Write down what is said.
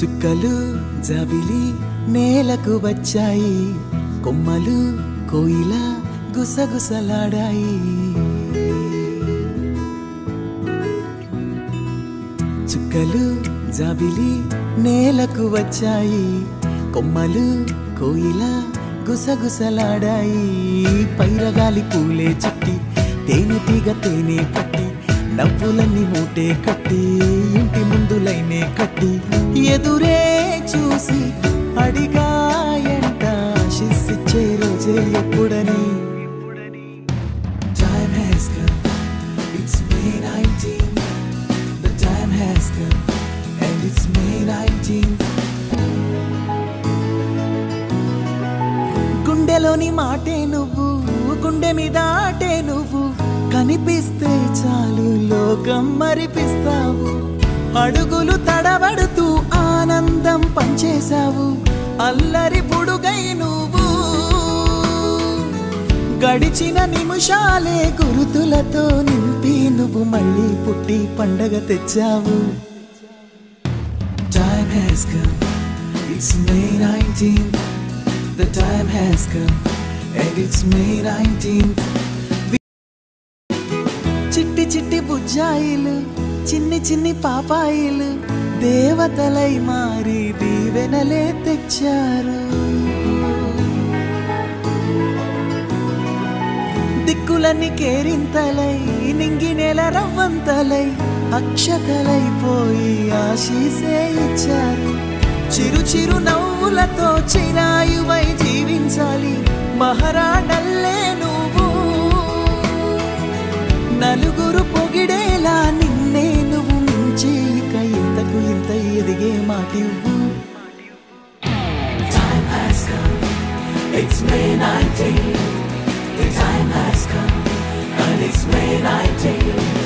చుక్కలు జాబిలి నేలకు వచ్చాయి, కొమ్మలు కోయిల గుసగుసలాడాయి. చుక్కలు జాబిలి నేలకు వచ్చాయి, కొమ్మలు కోయిల గుసగుసలాడాయి. పైరగాలి పూలే చుట్టి తేనెటీగ తేనె కట్టి, నవ్వులన్నీ మూటే కట్టి, ఇంటి ముందులైనే కట్టి, ఎదురే చూసి అడిగాయంట ఆశిస్సిచ్చే రోజే ఎప్పుడని. Time has come, it's May 19th. The time has come and it's May 19th. గుండెలోని మాటే నువ్వు, గుండె మీద ఆటే నువ్వు, కనిపిస్తే చాలు లోకం మరిపిస్తావు. అడుగులు తడబడుతూ ఆనందం పంచేశావు, అల్లరి పుడుగై నువ్వు. గడిచిన నిమిషాలే గురుతులతో నింపి నువ్వు మళ్ళీ పుట్టి పండగ తెచ్చావు. Time has come, it's May 19th. The time has come and it's May 19th. చిట్టి చిట్టి బుజ్జాయిలు, చిన్ని చిన్ని పాపాయిలు, దేవతలై మారి దీవెనలే తెచ్చారు. దిక్కులన్నీ కేరింతలై నింగి నెల రవ్వంతలై, అక్షతలైపోయి ఆశీసే ఇచ్చారు. చిరు చిరు నవ్వులతో చిరాయువై జీవించాలి, మహారాణల్లే నువ్వు. నలుగురు పొగిడేలా నిన్నే నువ్వు మించి, ఇక ఇంతకు ఇంత ఎదిగే మాటివ్వు. Time has come, it's May 19th. The time has come and it's May 19th.